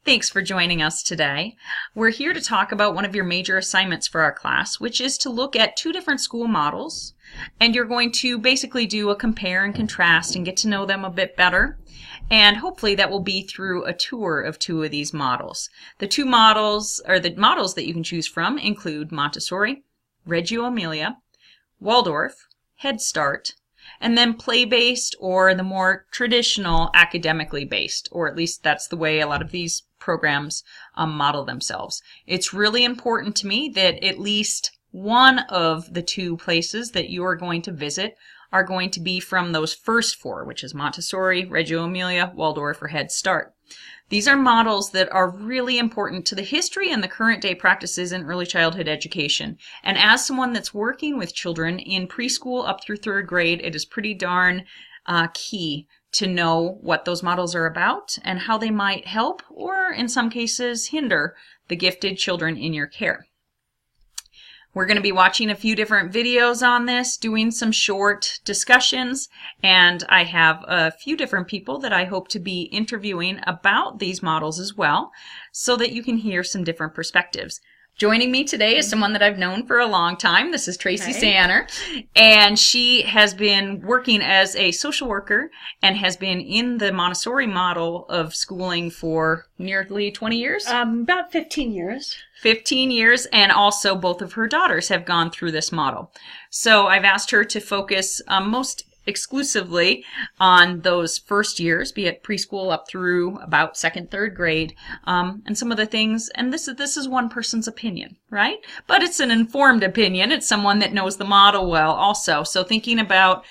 Thanks for joining us today. We're here to talk about one of your major assignments for our class, which is to look at two different school models. And you're going to basically do a compare and contrast and get to know them a bit better. And hopefully that will be through a tour of two of these models. The two models, or the models that you can choose from, include Montessori, Reggio Emilia, Waldorf, Head Start, and then play-based or the more traditional academically based, or at least that's the way a lot of these programs model themselves. It's really important to me that at least one of the two places that you are going to visit are going to be from those first four, which is Montessori, Reggio Emilia, Waldorf, or Head Start. These are models that are really important to the history and the current day practices in early childhood education. And as someone that's working with children in preschool up through third grade, it is pretty darn key to know what those models are about and how they might help or in some cases hinder the gifted children in your care. We're going to be watching a few different videos on this, doing some short discussions, and I have a few different people that I hope to be interviewing about these models as well, so that you can hear some different perspectives. Joining me today is someone that I've known for a long time. This is Tracy Sanner, and she has been working as a social worker and has been in the Montessori model of schooling for nearly 20 years? About 15 years. 15 years, and also both of her daughters have gone through this model. So I've asked her to focus most exclusively on those first years, be it preschool up through about second, third grade, and some of the things, and this is one person's opinion, right? But it's an informed opinion. It's someone that knows the model well also. So thinking about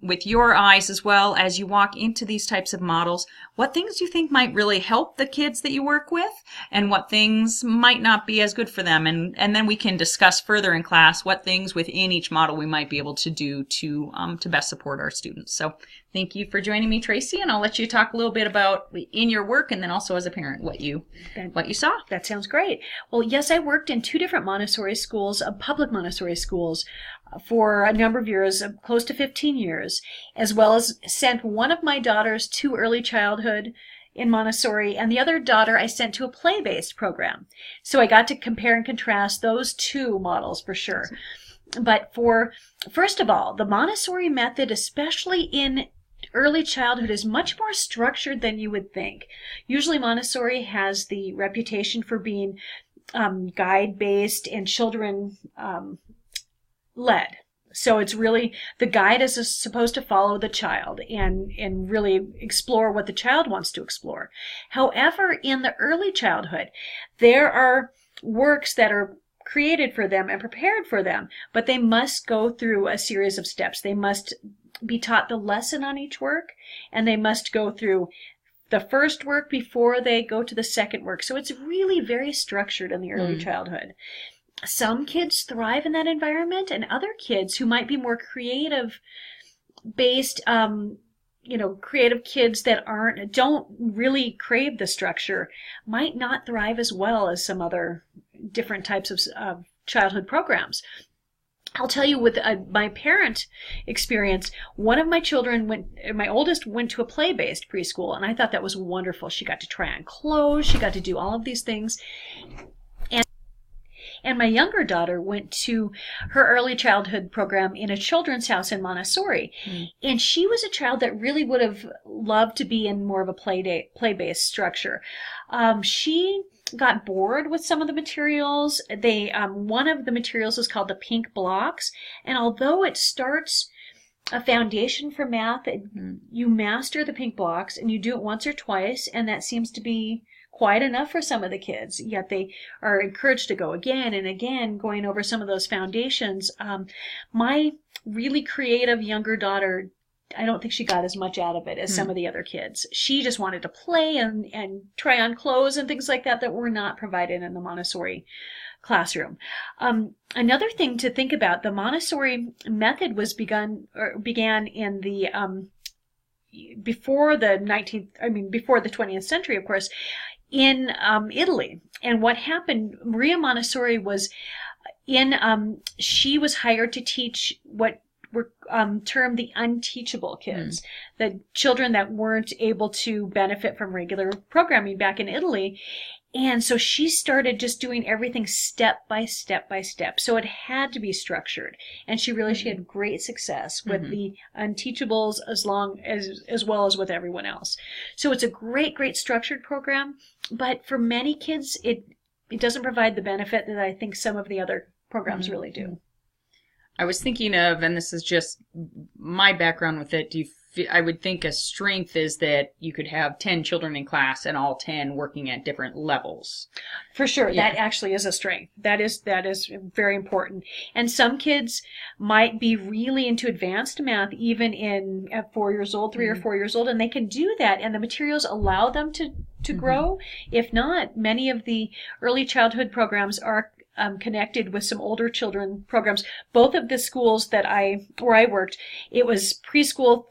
with your eyes as well as you walk into these types of models, what things do you think might really help the kids that you work with and what things might not be as good for them? And then we can discuss further in class what things within each model we might be able to do to best support our students. So thank you for joining me, Tracy, and I'll let you talk a little bit about in your work and then also as a parent what you saw. That sounds great. Well, yes, I worked in two different Montessori schools, public Montessori schools, for a number of years, close to 15 years, as well as sent one of my daughters to early childhood in Montessori, and the other daughter I sent to a play-based program. So I got to compare and contrast those two models for sure. But first of all, the Montessori method, especially in early childhood, is much more structured than you would think. Usually Montessori has the reputation for being guide-based and children led. So it's really, the guide is supposed to follow the child and really explore what the child wants to explore. However, in the early childhood, there are works that are created for them and prepared for them, but they must go through a series of steps. They must be taught the lesson on each work, and they must go through the first work before they go to the second work. So it's really very structured in the early childhood. Some kids thrive in that environment, and other kids who might be more creative based, creative kids that don't really crave the structure might not thrive as well as some other different types of childhood programs. I'll tell you with my parent experience, one of my children my oldest went to a play-based preschool, and I thought that was wonderful. She got to try on clothes, she got to do all of these things. And my younger daughter went to her early childhood program in a children's house in Montessori. And she was a child that really would have loved to be in more of a play-based structure. She got bored with some of the materials. One of the materials is called the pink blocks. And although it starts a foundation for math, you master the pink blocks and you do it once or twice, and that seems to be quite enough for some of the kids, yet they are encouraged to go again and again, going over some of those foundations. My really creative younger daughter, I don't think she got as much out of it as some of the other kids. She just wanted to play and try on clothes and things like that were not provided in the Montessori classroom. Another thing to think about, the Montessori method began in the before the 20th century, of course, in Italy. And what happened, Maria Montessori was she was hired to teach what were termed the unteachable kids, the children that weren't able to benefit from regular programming back in Italy. And so she started just doing everything step by step by step. So it had to be structured. And she had great success with the unteachables as well as with everyone else. So it's a great, great structured program. But for many kids, it doesn't provide the benefit that I think some of the other programs really do. I was thinking of, and this is just my background with it, I would think a strength is that you could have 10 children in class and all 10 working at different levels. For sure. Yeah. That actually is a strength. That is very important. And some kids might be really into advanced math even at 4 years old, 3 or 4 years old, and they can do that, and the materials allow them to grow. If not, many of the early childhood programs are connected with some older children programs. Both of the schools where I worked, it was preschool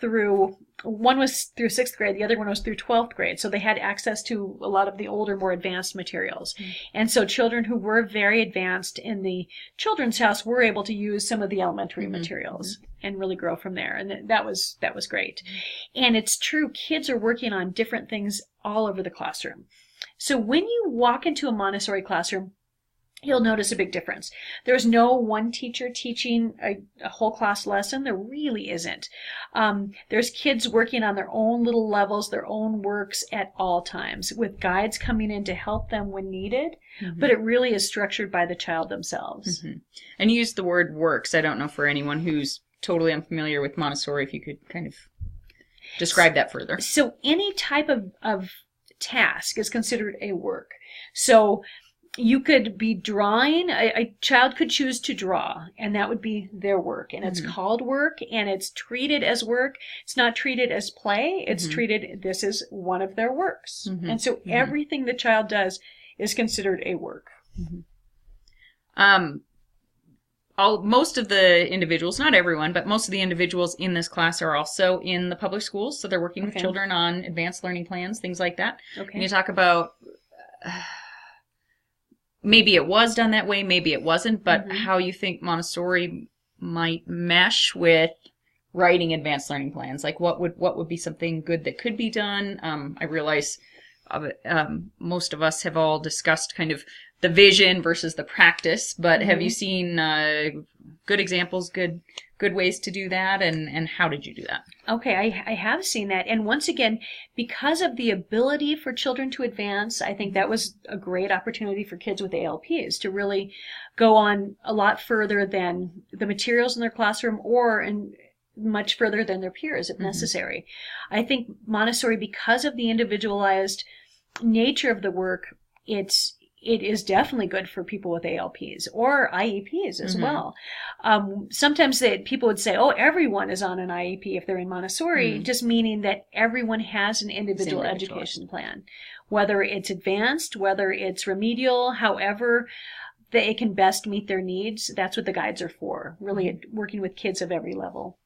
one was through 6th grade, the other one was through 12th grade. So they had access to a lot of the older, more advanced materials. And so children who were very advanced in the children's house were able to use some of the elementary materials and really grow from there. And that was great. And it's true, kids are working on different things all over the classroom. So when you walk into a Montessori classroom, you'll notice a big difference. There's no one teacher teaching a whole class lesson. There really isn't. There's kids working on their own little levels, their own works at all times, with guides coming in to help them when needed. But it really is structured by the child themselves. And you used the word works. I don't know for anyone who's totally unfamiliar with Montessori, if you could kind of describe that further. So any type of task is considered a work. So you could be drawing, a child could choose to draw, and that would be their work. And it's called work, and it's treated as work. It's not treated as play. It's treated, this is one of their works. And so everything the child does is considered a work. Most of the individuals, not everyone, but most of the individuals in this class are also in the public schools. So they're working with children on advanced learning plans, things like that. And you talk about... maybe it was done that way, maybe it wasn't, but how you think Montessori might mesh with writing advanced learning plans. Like what would be something good that could be done? I realize most of us have all discussed kind of the vision versus the practice, but have you seen good examples, good ways to do that, and how did you do that? Okay, I have seen that. And once again, because of the ability for children to advance, I think that was a great opportunity for kids with ALPs to really go on a lot further than the materials in their classroom and much further than their peers if necessary. I think Montessori, because of the individualized nature of the work, it is definitely good for people with ALPs or IEPs as well. Sometimes people would say, oh, everyone is on an IEP if they're in Montessori, just meaning that everyone has an individual education plan. Whether it's advanced, whether it's remedial, however they can best meet their needs, that's what the guides are for, really working with kids of every level.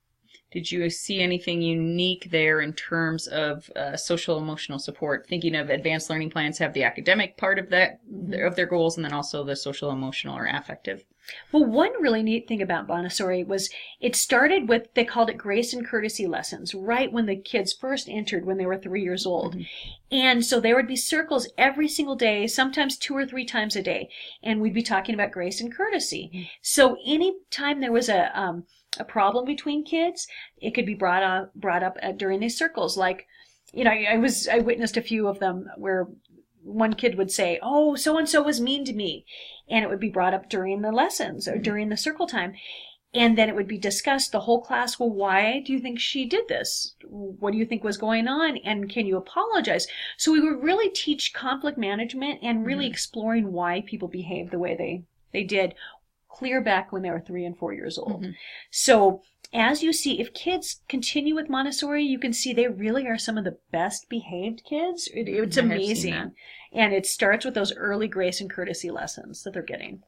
Did you see anything unique there in terms of social emotional support? Thinking of advanced learning plans have the academic part of that of their goals, and then also the social emotional or affective. Well, one really neat thing about Montessori was it started with, they called it grace and courtesy lessons, right when the kids first entered when they were 3 years old. And so there would be circles every single day, sometimes 2 or 3 times a day, and we'd be talking about grace and courtesy. So any time there was a problem between kids, it could be brought up during these circles. Like, I witnessed a few of them where one kid would say, oh, so-and-so was mean to me. And it would be brought up during the lessons or during the circle time. And then it would be discussed, the whole class, well, why do you think she did this? What do you think was going on? And can you apologize? So we would really teach conflict management and really exploring why people behaved the way they did, clear back when they were 3 and 4 years old. So as you see, if kids continue with Montessori, you can see they really are some of the best behaved kids. It's amazing. And it starts with those early grace and courtesy lessons that they're getting.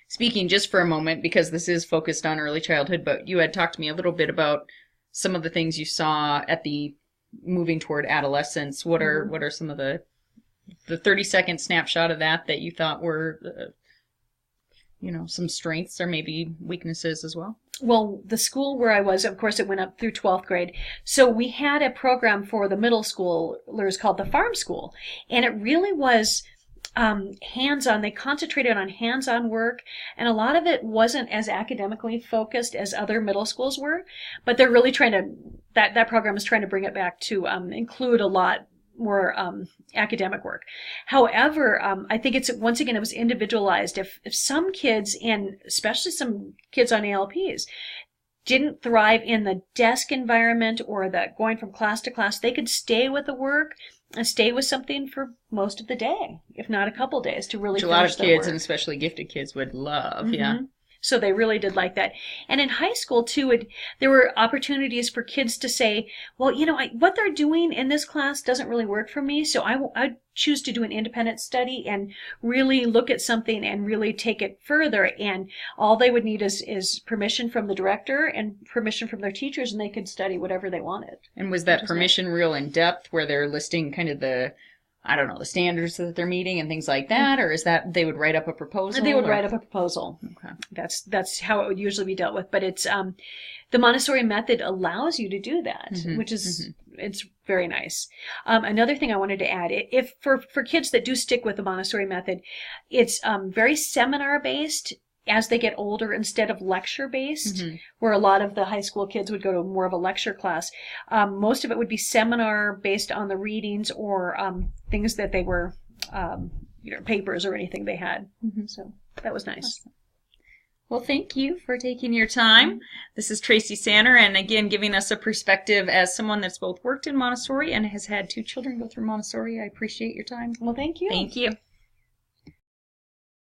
Speaking just for a moment, because this is focused on early childhood, but you had talked to me a little bit about some of the things you saw at the moving toward adolescence. What are some of the 30-second snapshot of that you thought were some strengths or maybe weaknesses as well? Well, the school where I was, of course, it went up through 12th grade. So we had a program for the middle schoolers called the Farm School. And it really was hands-on. They concentrated on hands-on work, and a lot of it wasn't as academically focused as other middle schools were, but they're really trying to, that program is trying to bring it back to include a lot more academic work. However, I think once again, it was individualized. If some kids, and especially some kids on ALPs, didn't thrive in the desk environment or the going from class to class, they could stay with the work and stay with something for most of the day, if not a couple days, to really finish their work. Which a lot of kids, and especially gifted kids, would love. Yeah. So they really did like that. And in high school, too, there were opportunities for kids to say, well, what they're doing in this class doesn't really work for me, so I choose to do an independent study and really look at something and really take it further. And all they would need is permission from the director and permission from their teachers, and they could study whatever they wanted. And was that permission real in depth, where they're listing kind of the standards that they're meeting and things like that? Or is that they would write up a proposal? They would write up a proposal. Okay. That's how it would usually be dealt with. But it's the Montessori method allows you to do that, which is it's very nice. Another thing I wanted to add, if for kids that do stick with the Montessori method, it's very seminar based as they get older instead of lecture based, where a lot of the high school kids would go to more of a lecture class. Most of it would be seminar based on the readings or things that they were, papers or anything they had. So that was nice. Awesome. Well, thank you for taking your time. This is Tracy Sanner, and again, giving us a perspective as someone that's both worked in Montessori and has had 2 children go through Montessori. I appreciate your time. Well, thank you. Thank you.